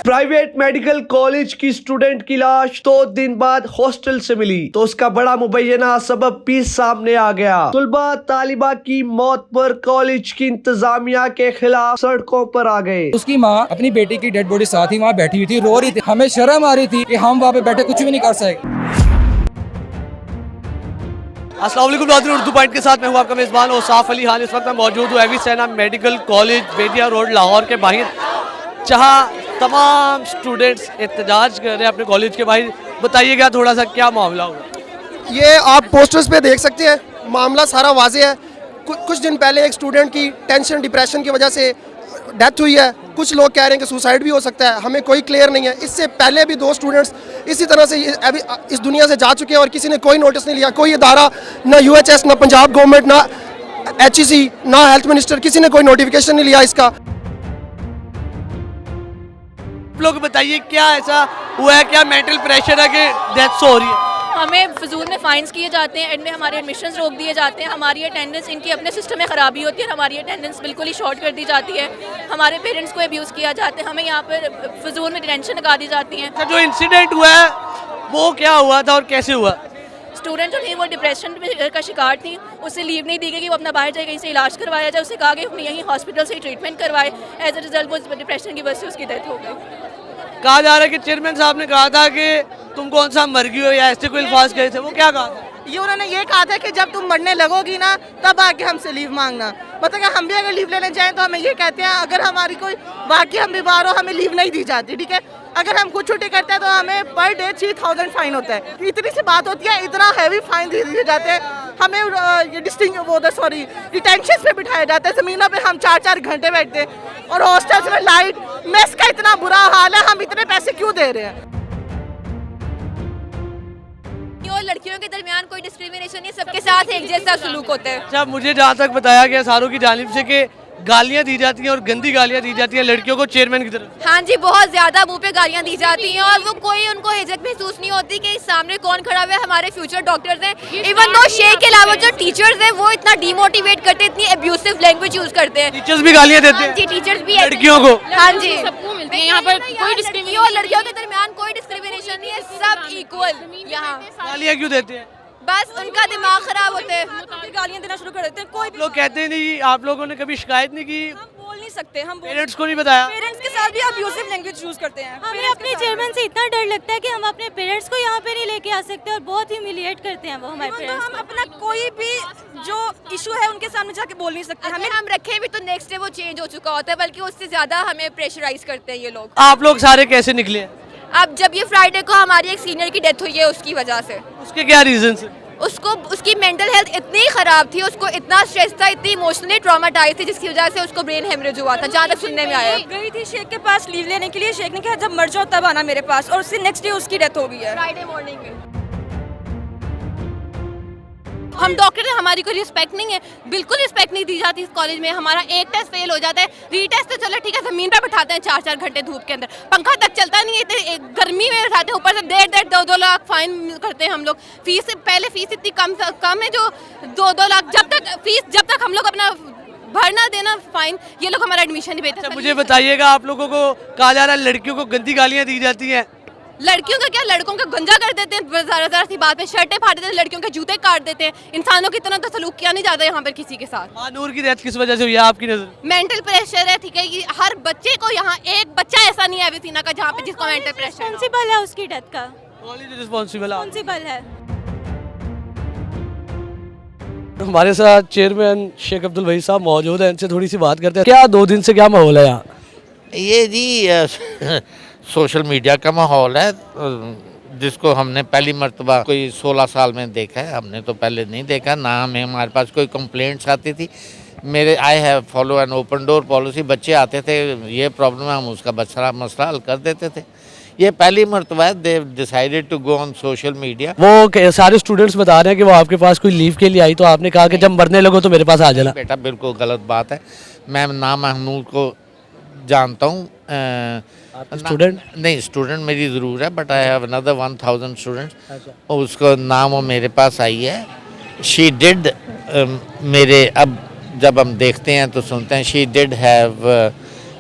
Private medical college की student की लाश 2 दिन बाद हॉस्टल से मिली तो उसका बड़ा मुबैना सबब भी सामने आ गया। तुलबा तालिबा की मौत पर कॉलेज की इंतजामिया के खिलाफ सड़कों पर आ गए। उसकी माँ अपनी बेटी की डेड बॉडी साथ ही वहाँ बैठी हुई थी, रो रही थी। हमें शर्म आ रही थी कि हम वहाँ पे बैठे कुछ भी नहीं कर सके। अस्सलाम वालेकुम नाज़रीन, उर्दू पॉइंट के साथ मैं हूँ आपका मेज़बान औसाफ अली खान। इस वक्त मैं मौजूद हूँ एवी सेना मेडिकल कॉलेज बेदिया रोड लाहौर के बाहर, जहाँ तमाम स्टूडेंट्स एहतजाज कर रहे हैं अपने कॉलेज के बाहर। बताइएगा थोड़ा सा क्या मामला हुआ। ये आप पोस्टर्स पे देख सकते हैं, मामला सारा वाज़ेह है। कुछ दिन पहले एक स्टूडेंट की टेंशन डिप्रेशन की वजह से डेथ हुई है। कुछ लोग कह रहे हैं कि सुसाइड भी हो सकता है, हमें कोई क्लियर नहीं है। इससे पहले भी 2 स्टूडेंट्स इसी तरह से अभी इस दुनिया से जा चुके हैं और किसी ने कोई नोटिस नहीं लिया। कोई इदारा, ना UHS, ना पंजाब गवर्नमेंट, ना HEC, ना हेल्थ मिनिस्टर, किसी ने कोई नोटिफिकेशन नहीं लिया इसका। आप लोग बताइए क्या ऐसा हुआ है, क्या मेंटल प्रेशर है कि डेथ हो रही है? हमें फजूल में फाइन्स किए जाते हैं, एंड में हमारे एडमिशन्स रोक दिए जाते हैं, हमारी अटेंडेंस, इनकी अपने सिस्टम में ख़राबी होती है, हमारी अटेंडेंस बिल्कुल ही शॉर्ट कर दी जाती है, हमारे पेरेंट्स को अब्यूज़ किया जाता है, हमें यहाँ पर फजूल में डिटेंशन लगा दी जाती हैं। जो इंसिडेंट हुआ है वो क्या हुआ था और कैसे हुआ? स्टूडेंट जो थी वो डिप्रेशन का शिकार थी, उसे लीव नहीं दी गई कि वो अपना बाहर जाए, कहीं से इलाज करवाया जाए। उसे कहा कि अपने यहीं हॉस्पिटल से ट्रीटमेंट करवाए। एज अ रिजल्ट वो डिप्रेशन की वजह से उसकी डेथ हो गई। कहा जा रहा है कि चेयरमैन साहब ने कहा था कि तुम कौन सा मर गई हो या ऐसे कोई अल्फाज कहे थे, वो क्या कहा था? ये उन्होंने ये कहा था कि जब तुम मरने लगोगी ना तब आके हमसे लीव मांगना। मतलब कि हम भी अगर लीव लेने जाएं तो हमें ये कहते हैं अगर हमारी कोई वाकई हम बीमार हो हमें लीव नहीं दी जाती, ठीक है। अगर हम कुछ छुट्टी करते हैं तो हमें पर डे 3000 फाइन होता है। इतनी सी बात होती है, इतना हैवी फाइन दे दिए जाते हैं हमें। डिटेंशन पे बिठाया जाता है, ज़मीनों पे हम 4-4 घंटे बैठते हैं और हॉस्टल्स में लाइट मेस का इतना बुरा हाल है। हम इतने पैसे क्यों दे रहे हैं? और लड़कियों के दरमियान कोई डिस्क्रिमिनेशन नहीं, सबके साथ एक जैसा सलूक होता है। अच्छा, मुझे जहाँ तक बताया गया सारों की जानिब से कि गालियाँ दी जाती हैं और गंदी गालियाँ दी जाती हैं लड़कियों को चेयरमैन की तरफ। हाँ जी, बहुत ज्यादा मुंह पे गालियाँ दी जाती हैं और वो कोई उनको हिचक महसूस नहीं होती कि सामने कौन खड़ा हुआ है। हमारे फ्यूचर डॉक्टर्स हैं, इवन दो शेख के अलावा जो टीचर्स हैं वो इतना डिमोटिवेट करते हैं, इतनी अब्यूसिव लैंग्वेज यूज करते हैं। टीचर्स भी गालियाँ देते हैं? जी, टीचर्स भी लड़कियों को? हाँ जी, सबको मिलती है यहाँ पर, कोई डिस्क्रिमिनेशन और लड़कियों के दरमियान कोई डिस्क्रिमिनेशन नहीं है, सब इक्वल यहाँ। गालियाँ क्यों देते हैं? बस उनका दिमाग खराब होता है, गालियाँ देना शुरू कर देते हैं। कोई लोग कहते हैं नहीं, आप लोगों ने कभी शिकायत नहीं की? बोल नहीं सकते, हम पेरेंट्स को नहीं बताया? पेरेंट्स के साथ भी अब्यूसिव लैंग्वेज यूज करते हैं। हमें अपने चेयरमैन से इतना डर लगता है कि हम अपने पेरेंट्स को यहाँ पे नहीं लेके आ सकते और बहुत ह्यूमिलिएट करते हैं वो हमारे पेरेंट्स। हम अपना कोई भी जो इशू है उनके सामने जाके बोल नहीं सकते। हमें हम रखे भी तो नेक्स्ट डे वो चेंज हो चुका होता है, बल्कि उससे ज्यादा हमें प्रेशराइज करते हैं ये लोग। आप लोग सारे कैसे निकले? अब जब ये फ्राइडे को हमारी एक सीनियर की डेथ हुई है, उसकी वजह से। उसके क्या रीजन है? उसको उसकी मेंटल हेल्थ इतनी ख़राब थी, उसको इतना स्ट्रेस था, इतनी इमोशनली ट्रॉमेटाइज थी, जिसकी वजह से उसको ब्रेन हेमरेज हुआ था, जहाँ तक सुनने में आया। गई थी शेख के पास लीव लेने के लिए, शेख ने कहा जब मर जाओ तब आना मेरे पास, और उससे नेक्स्ट डे उसकी डेथ हो गई है फ्राइडे मॉर्निंग में। हम डॉक्टर हैं, हमारी कोई रिस्पेक्ट नहीं है, बिल्कुल रिस्पेक्ट नहीं दी जाती इस कॉलेज में। हमारा एक टेस्ट फेल हो जाता है, रीटेस्ट तो चलो ठीक है, ज़मीन पे बैठाते हैं 4-4 घंटे धूप के अंदर, पंखा तक चलता नहीं है, गर्मी में बैठाते हैं, ऊपर से 1.5-2 लाख फाइन करते हैं हम लोग। फीस पहले फीस इतनी कम है जो 2-2 लाख, जब तक हम लोग अपना भरना देना फाइन, ये लोग हमारा एडमिशन नहीं देते। मुझे बताइएगा, आप लोगों को कहा जा रहा है लड़कियों को गंदी गालियाँ दी जाती हैं? लड़कियों का क्या, लड़कों का गंजा कर देते हैं, ज़रा सी बात में शर्टें फाड़ देते हैं, लड़कियों के जूते काट देते हैं। इंसानों की तरह तो सलूक किया नहीं जाता यहाँ पर किसी के साथ। मानूर की डेथ किस वजह से हुई है आपकी नजर? मेंटल प्रेशर है, ठीक है, कि हर बच्चे को यहाँ एक बच्चा ऐसा नहीं है अविसीना का जहाँ पे जिसको मेंटल प्रेशर। रिस्पॉन्सिबल है उसकी डेथ का, कॉलेज रिस्पॉन्सिबल है। हमारे साथ चेयरमैन शेख अब्दुल वही साहब मौजूद हैं, इनसे थोड़ी सी बात करते हैं। क्या 2 दिन से क्या माहौल है यहाँ? ये जी सोशल मीडिया का माहौल है, जिसको हमने पहली मर्तबा कोई 16 साल में देखा है। हमने तो पहले नहीं देखा, ना हमारे पास कोई कंप्लेंट्स आती थी। I have follow an open door policy. बच्चे आते थे, ये प्रॉब्लम है, हम उसका मसला हल कर देते थे। ये पहली मर्तबा है they decided to go on social media. वो सारे स्टूडेंट्स बता रहे हैं कि वो आपके पास कोई लीव के लिए आई, तो आपने कहा कि जब मरने लगो तो मेरे पास आ जाना। बेटा बिल्कुल गलत बात है। मैं नाम महमूद को जानता हूँ। स्टूडेंट नहीं, स्टूडेंट मेरी ज़रूर है, but I have another 1000 students. उसको नाम वो मेरे पास आई है। शी डिड मेरे, अब जब हम देखते हैं तो सुनते हैं, she did have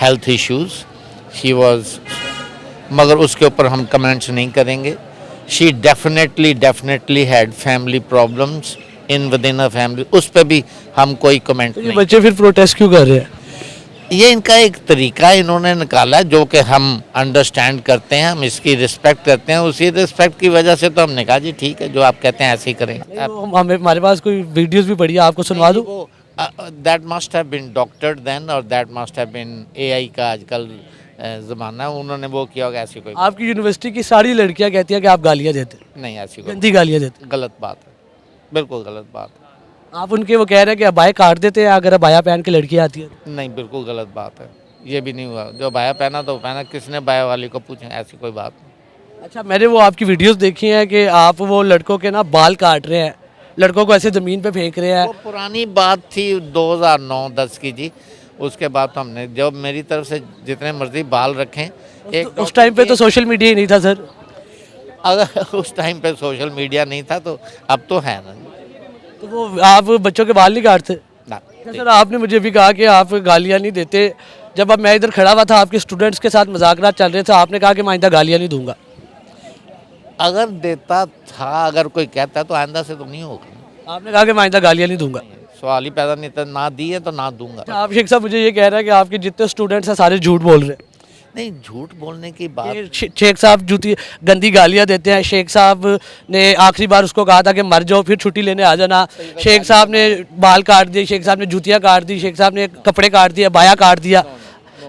health issues. She was मगर उसके ऊपर हम कमेंट्स नहीं करेंगे। She definitely had family problems in with in a family, उस पर भी हम कोई कमेंट ये नहीं। बच्चे फिर प्रोटेस्ट क्यों कर रहे हैं? ये इनका एक तरीका इन्होंने निकाला है जो कि हम अंडरस्टैंड करते हैं, हम इसकी रिस्पेक्ट करते हैं। उसी रिस्पेक्ट की वजह से तो हमने कहा जी ठीक है, जो आप कहते हैं ऐसे ही करें। हमारे पास कोई वीडियोस भी पड़ी है, आपको सुनवा दूं? That must have been doctored then, और that must have been AI का आजकल ज़माना है, उन्होंने वो किया होगा। ऐसी कोई आपकी यूनिवर्सिटी की सारी लड़कियां कहती हैं कि आप गालियां देते हैं, नहीं, ऐसी कोई गंदी गालियां देते गलत बात है, बिल्कुल गलत बात है। हैं। आप उनके वो कह रहे हैं कि अबाया काट देते हैं अगर अबाया पहन के लड़कियां आती हैं। नहीं, बिल्कुल गलत बात है, ये भी नहीं हुआ। जो बाया पहना तो पहना, किसने बाया वाली को पूछे, ऐसी कोई बात नहीं। अच्छा, मैंने वो आपकी वीडियोस देखी हैं कि आप वो लड़कों के ना बाल काट रहे हैं, लड़कों को ऐसे ज़मीन पे फेंक रहे हैं। वो पुरानी बात थी 2009-10 की जी। उसके बाद तो हमने, जब मेरी तरफ से जितने मर्जी बाल रखें, एक उस टाइम पे तो सोशल मीडिया ही नहीं था सर। अगर उस टाइम पे सोशल मीडिया नहीं था तो अब तो है ना। तो वो आप बच्चों के बाल नहीं काटते? ना, सर आपने मुझे भी कहा कि आप गालियाँ नहीं देते। जब अब मैं इधर खड़ा हुआ था, आपके स्टूडेंट्स के साथ मजाकरात चल रहे थे, आपने कहा कि मैं आइंदा गालियाँ नहीं दूंगा। अगर देता था, अगर कोई कहता तो आइंदा से तो नहीं होगा। आपने कहा कि मैं आइंदा गालियाँ नहीं दूंगा। सवाल ही पैदा नहीं था, ना दी है तो ना दूंगा। आप शेख साहब मुझे ये कह रहे हैं कि आपके जितने स्टूडेंट्स हैं सारे झूठ बोल रहे हैं। नहीं, झूठ बोलने की बात, ये शेख साहब जूती गंदी गालियाँ देते हैं। शेख साहब ने आखिरी बार उसको कहा था कि मर जाओ फिर छुट्टी लेने आ जाना। शेख साहब ने बाल काट दिए, शेख साहब ने जूतियाँ काट दी, शेख साहब ने कपड़े काट दिए, बाया काट दिया।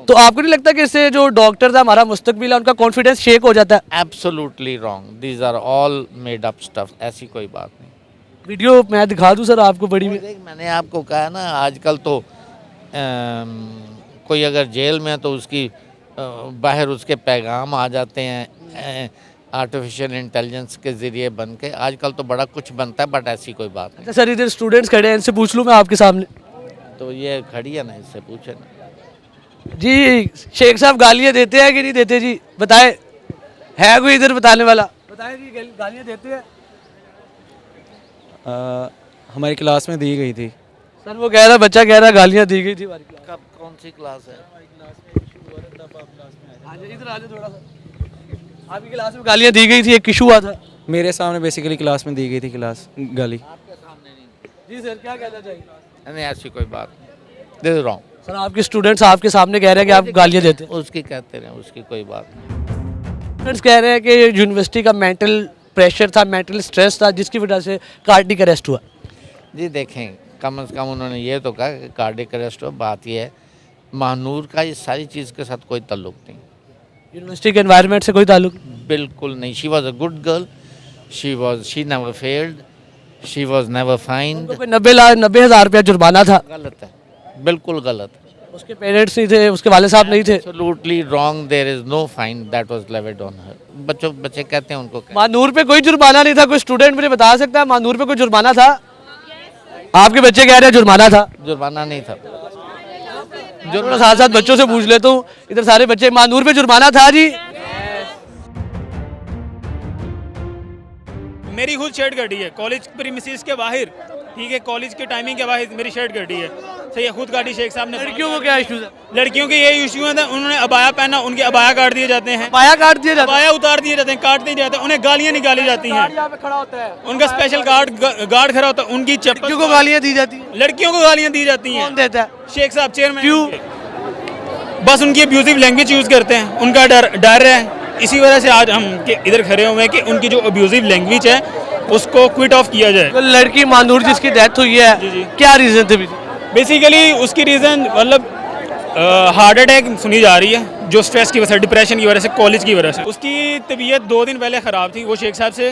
तो आपको नहीं लगता कि इससे जो डॉक्टर्स है, हमारा मुस्तकबिल है, उनका कॉन्फिडेंस शेक हो जाता है? Absolutely wrong, these are all made up stuff, ऐसी कोई बात नहीं। वीडियो मैं दिखा दूं सर आपको बड़ी में? मैंने आपको कहा ना, आजकल तो कोई अगर जेल में है तो उसकी बाहर उसके पैगाम आ जाते हैं आर्टिफिशियल इंटेलिजेंस के ज़रिए बन के। आजकल तो बड़ा कुछ बनता है, बट ऐसी कोई बात नहीं। अच्छा सर, इधर स्टूडेंट्स खड़े हैं, इनसे पूछ लूँ मैं आपके सामने? तो ये खड़ी है ना, इससे पूछे ना जी। शेख साहब गालियाँ देते हैं कि नहीं देते जी? बताए, है कोई इधर बताने वाला? बताएं जी, गालियाँ देते हैं? हमारी क्लास में दी गई थी। सर वो कह रहा, बच्चा कह रहा गालियाँ दी गई थी हमारी क्लास। कब, कौन सी क्लास है? इधर आ जाओ थोड़ा सा। आपकी क्लास में गालियाँ दी गई थी, एक इशू हुआ था। मेरे सामने बेसिकली क्लास में दी गई थी गाली। आपके सामने नहीं। जी सर, क्या कहना चाहिए? नहीं, ऐसी कोई बात नहीं, दिस इज रॉन्ग। सर आपके स्टूडेंट्स आपके सामने कह रहे हैं कि आप गालियाँ देते हैं। उसकी कहते रहे, उसकी कोई बात नहीं। स्टूडेंट्स कह रहे हैं कि यूनिवर्सिटी का मेंटल प्रेशर था, मेंटल स्ट्रेस था, जिसकी वजह से कार्डिक अरेस्ट हुआ। जी देखें, कम से कम उन्होंने ये तो कहा कि कार्डिक अरेस्ट हो। बात ये है, महानूर का इस सारी चीज़ के साथ कोई ताल्लुक नहीं, यूनिवर्सिटी के एनवायरनमेंट से कोई ताल्लुक? बिल्कुल नहीं। She was a good girl, she never failed, she was never find. 90,000 रुपया जुर्माना था। गलत है, बिल्कुल गलत है। उसके पेरेंट्स नहीं थे, उसके वाले साहब नहीं थे। Absolutely wrong, there is no fine that was levied on her. बच्चे कहते हैं उनको क्या? मानूर पे कोई जुर्माना नहीं था। कोई स्टूडेंट मुझे बता सकता है मानूर पे कोई जुर्माना था? आपके बच्चे कह रहे हैं जुर्माना था। जुर्माना नहीं था। जो साथ साथ बच्चों से पूछ लेता हूँ, इधर सारे बच्चे, मानूर पे जुर्माना था जी? मेरी खुद शर्ट कटी है कॉलेज प्रीमिसेस के बाहर, ठीक है, कॉलेज के टाइमिंग के बाहर मेरी शर्ट कटी है। सही है, खुद काटी शेख साहब ने। लड़कियों को क्या इशू है? लड़कियों के ये इशू है, उन्होंने अबाया पहना, उनके अबाया काट दिए जाते हैं, पाया काट दिया जाता है, अबाया उतार दिए जाते हैं, काट दिए जाते हैं, उन्हें गालियाँ निकाली जाती हैं। यहाँ पे खड़ा होता है, उनका स्पेशल गार्ड खड़ा होता है, उनकी चप्पल। लड़कियों को गालियाँ दी जाती है। लड़कियों को गालियाँ दी जाती हैं। कौन देता है? शेख साहब चेयरमैन। क्यों? बस उनकी अब्यूजिव लैंग्वेज यूज़ करते हैं, उनका डर है। इसी वजह से आज हम इधर खड़े हुए हैं कि उनकी जो अब्यूजिव लैंग्वेज है उसको क्विट ऑफ किया जाए। तो लड़की मानूर जिसकी डेथ हुई है, जी जी, क्या रीजन थे? बेसिकली उसकी रीज़न मतलब हार्ट अटैक सुनी जा रही है, जो स्ट्रेस की वजह से, डिप्रेशन की वजह से, कॉलेज की वजह से। उसकी तबीयत 2 दिन पहले ख़राब थी, वो शेख साहब से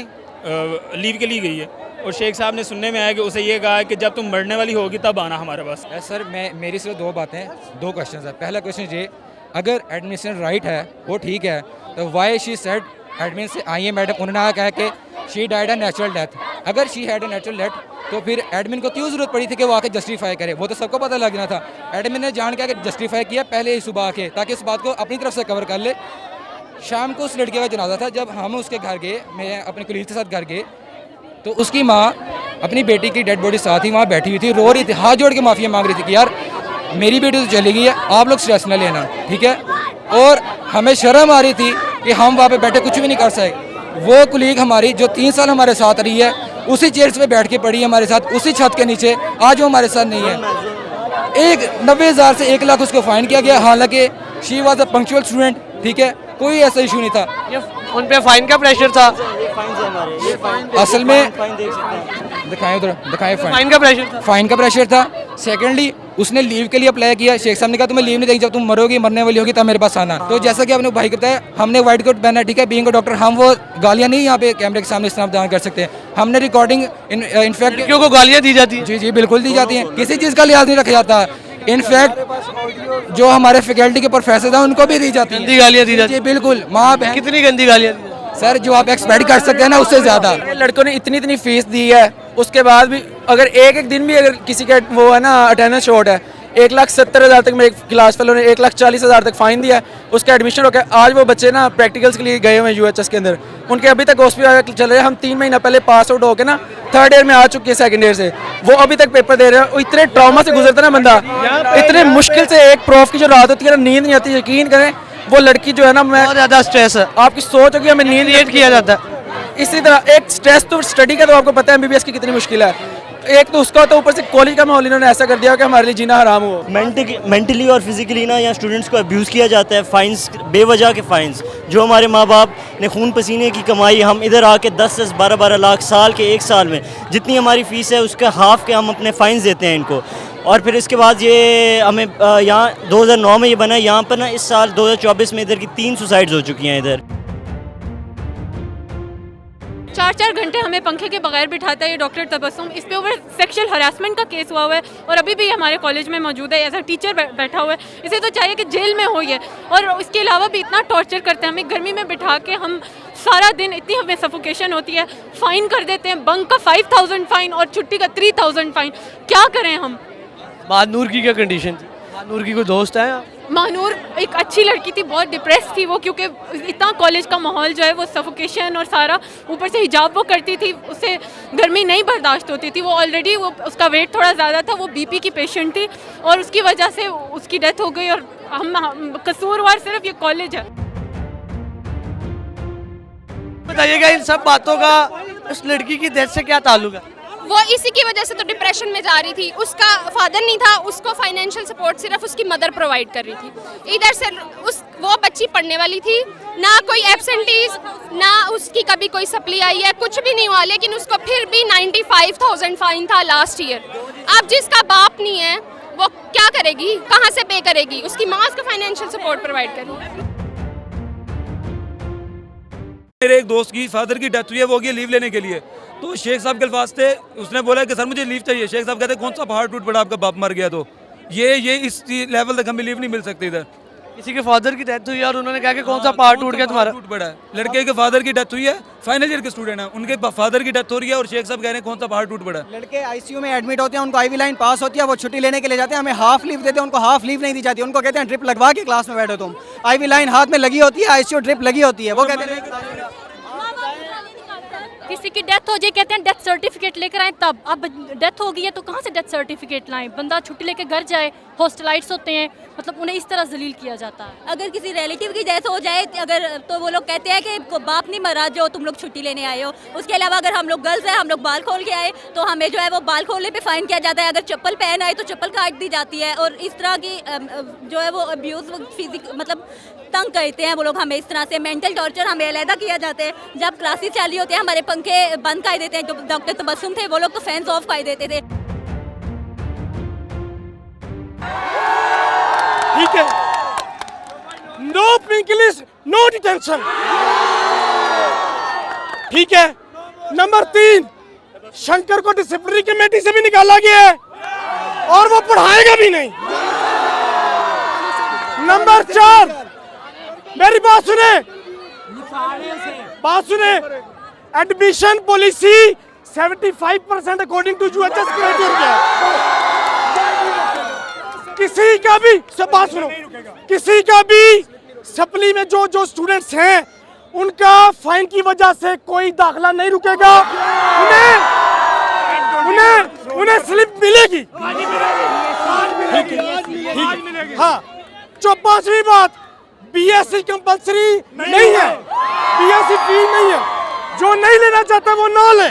लीव के लिए गई है, और शेख साहब ने सुनने में आया कि उसे ये कहा कि जब तुम मरने वाली होगी तब आना हमारे पास। सर मेरी सिर्फ 2 बातें, 2 क्वेश्चन है। पहला क्वेश्चन ये, अगर एडमिशन राइट है वो ठीक है, तो वाई शी सेड एडमिन से आई है मैडम, उन्होंने कहा कि she died a natural death. अगर she had a natural death तो फिर एडमिन को क्यों ज़रूरत पड़ी थी कि वो आके जस्टिफाई करे? वो तो सबको पता लगना था। एडमिन ने जान के आके जस्टिफाई किया पहले ही सुबह आके, ताकि इस बात को अपनी तरफ से कवर कर ले। शाम को उस लड़के का जनाजा था, जब हम उसके घर गए, मैं अपने कलीग के साथ घर गए, तो उसकी माँ अपनी बेटी की डेड बॉडी साथ ही वहाँ बैठी हुई थी, रो रही थी, हाथ जोड़ के माफ़िया मांग रही थी कि यार मेरी बेटी तो चली गई है, आप लोग स्ट्रेस न लेना, ठीक है। और हमें शर्म आ रही थी कि हम वहाँ पे बैठे कुछ भी नहीं कर सके। वो कुलीग हमारी जो 3 साल हमारे साथ रही है, उसी चेयर्स पे बैठ के पढ़ी हमारे साथ, उसी छत के नीचे, आज वो हमारे साथ नहीं है। 90,000 से 1 लाख उसको फाइन किया गया, हालांकि she was a punctual student, ठीक है, कोई ऐसा इशू नहीं था। उन पे फाइन का प्रेशर था, असल में दिखाएं उधर, दिखाएं फाइन का प्रेशर था। फाइन का प्रेशर था। सेकेंडली उसने लीव के लिए अप्लाई किया, शेख साहब ने कहा तुम्हें लीव नहीं देगी, जब तुम मरोगी, मरने वाली होगी तब मेरे पास आना। तो जैसा कि आपने भाई को बताया, हमने व्हाइट कोट पहना, ठीक है, बीइंग अ डॉक्टर हम वो गालियाँ नहीं यहाँ पे कैमरे के सामने इस्तेमाल बयान कर सकते हैं। हमने रिकॉर्डिंग इनफैक्ट लड़कियों को गालियाँ दी जाती है। जी जी बिल्कुल दी जाती हैं, किसी चीज़ का लिहाज नहीं रखा जाता। इनफैक्ट जो हमारे फैकल्टी के प्रोफेसर हैं उनको भी दी जाती है, गंदी गालियाँ दी जाती जी बिल्कुल। माँ बहन कितनी गंदी गालियाँ दी? सर जो आप एक्सपेक्ट कर सकते हैं ना उससे ज़्यादा। लड़कों ने इतनी इतनी फीस दी है, उसके बाद भी अगर एक दिन भी अगर किसी का वो है ना अटेंडेंस शॉर्ट है, 1,70,000 तक मेरे क्लास फेलो ने 1,40,000 तक फाइन दिया है, उसका एडमिशन हो गया। आज वो बच्चे ना प्रैक्टिकल्स के लिए गए हुए हैं UHS के अंदर, उनके अभी तक हॉस्पिटल चल रहे हैं। हम 3 महीना पहले पास आउट होकर ना 3rd ईयर में आ चुके हैं, 2nd ईयर से, वो अभी तक पेपर दे रहे हैं। इतने ट्रॉमा से गुजरता है ना बंदा, इतने मुश्किल से एक प्रोफ की जो रात होती है ना, नींद नहीं आती। यकीन करें वो लड़की जो है ना, मैं बहुत ज़्यादा स्ट्रेस है। आपकी सोच होगी हमें नींद क्रिएट किया जाता है। इसी तरह एक स्ट्रेस तो स्टडी का तो आपको पता है MBBS की कितनी मुश्किल है, एक तो उसका, तो ऊपर से कॉलेज का माहौल इन्होंने ऐसा कर दिया कि हमारे लिए जीना हराम हो। मेंटली और फिजिकली ना यहाँ स्टूडेंट्स को अब्यूज़ किया जाता है। फाइन्स, बेवजह के फाइन्स, जो हमारे माँ बाप ने खून पसीने की कमाई, हम इधर आके 10 12 लाख साल के 1 साल में जितनी हमारी फ़ीस है उसका हाफ के हम अपने फ़ाइन्स देते हैं इनको। और फिर इसके बाद ये हमें यहाँ 2009 में ये बना है, यहाँ पर ना इस साल 2024 में इधर की 3 सुसाइड्स हो चुकी हैं इधर। 4-4 घंटे हमें पंखे के बगैर बिठाता है ये डॉक्टर तबस्सुम। इस पे ऊपर सेक्सुअल हरासमेंट का केस हुआ है और अभी भी हमारे कॉलेज में मौजूद है, एज अ टीचर बैठा हुआ है। इसे तो चाहिए कि जेल में हो ये, और इसके अलावा भी इतना टॉर्चर करते हैं हमें, गर्मी में बिठा के हम सारा दिन, इतनी हमें सफोकेशन होती है। फ़ाइन कर देते हैं, बंक का 5,000 फ़ाइन और छुट्टी का 3,000 फ़ाइन। क्या करें हम? महानूर की क्या कंडीशन थी? महानूर की कोई दोस्त है? महानूर एक अच्छी लड़की थी, बहुत डिप्रेस थी वो, क्योंकि इतना कॉलेज का माहौल जो है वो सफोकेशन और सारा, ऊपर से हिजाब वो करती थी, उससे गर्मी नहीं बर्दाश्त होती थी। वो ऑलरेडी वो उसका वेट थोड़ा ज़्यादा था, वो BP की पेशेंट थी और उसकी वजह से उसकी डेथ हो गई। और हम कसूरवार सिर्फ ये कॉलेज है। बताइएगा इन सब बातों का उस लड़की की डेथ से क्या ताल्लुक है? वो इसी की वजह से तो डिप्रेशन में जा रही थी। उसका फादर नहीं था, उसको फाइनेंशियल सपोर्ट सिर्फ उसकी मदर प्रोवाइड कर रही थी। इधर से वो बच्ची पढ़ने वाली थी, ना कोई एब्सेंटीज, ना उसकी कभी कोई सप्ली आई है, कुछ भी नहीं हुआ, लेकिन उसको फिर भी 95,000 फाइन था लास्ट ईयर। अब जिसका बाप नहीं है वो क्या करेगी, कहाँ से पे करेगी? उसकी माँ उसको फाइनेंशियल सपोर्ट प्रोवाइड करेगी। मेरे एक दोस्त की फादर की डेथ हुई है, वो गया लीव लेने के लिए, तो शेख साहब के अल्फाज थे, उसने बोला कि सर मुझे लीव चाहिए। शेख साहब कहते कौन सा पहाड़ टूट पड़ा, आपका बाप मर गया। तो ये इस लेवल तक हमें लीव नहीं मिल सकती इधर। किसी के फादर की डेथ हुई और उन्होंने कहा कि कौन सा पहाड़ टूट गया तुम्हारा? टूट पड़ा है। लड़के के फादर की डेथ हुई है, फाइनल ईयर के स्टूडेंट हैं, उनके फादर की डेथ हो रही है और शेख साहब कह रहे हैं कौन सा पहाड़ टूट पड़ा है। लड़के ICU में एडमिट होते हैं, उनको IV लाइन पास होती है, वो छुट्टी लेने के लिए जाते हैं, हमें हाफ लीव देते हैं, उनको हाफ लीव नहीं दी जाती। उनको कहते हैं ड्रिप लगवा के क्लास में बैठो तुम। IV लाइन हाथ में लगी होती है, ICU ड्रिप लगी होती है, वो कहते हैं किसी की डेथ हो जाए कहते हैं डेथ सर्टिफिकेट लेकर आए तब। अब डेथ हो गई है तो कहाँ से डेथ सर्टिफिकेट लाएं? बंदा छुट्टी लेके घर जाए, हॉस्टलाइट्स होते हैं, मतलब उन्हें इस तरह जलील किया जाता है। अगर किसी रिलेटिव की डेथ हो जाए अगर, तो वो लोग कहते हैं कि बाप नहीं मरा जो तुम लोग छुट्टी लेने आए हो। उसके अलावा अगर हम लोग गर्ल्स हैं, हम लोग बाल खोल के आए तो हमें जो है वो बाल खोलने पे फाइन किया जाता है। अगर चप्पल पहन आए तो चप्पल काट दी जाती है। और इस तरह की जो है वो अब्यूज़, फिजिक मतलब तंग करते हैं वो लोग हमें इस तरह से। मेंटल टॉर्चर हमें अलहदा किया जाता है। जब क्लासेस चालू होते हैं हमारे पंखे बंद कर देते हैं। जो डॉक्टर तबस्सुम थे वो लोग तो फैंस ऑफ कर देते थे। ठीक है, no pink list, no detention. ठीक है। नंबर 3, शंकर को डिसिप्लिनरी कमेटी से भी निकाला गया है और वो पढ़ाएगा भी नहीं। नंबर 4, मेरी बात सुने, admission policy 75% according to UHS criteria. किसी का भी बात सुनो, किसी का भी सप्ली में जो स्टूडेंट्स हैं उनका फाइन की वजह से कोई दाखिला नहीं रुकेगा। उन्हें स्लिप मिलेगी। ठीक है। हाँ, जो 5वीं बात, बीएससी कंपलसरी नहीं है, बीएससी फी नहीं है, जो नहीं लेना चाहता वो ना ले।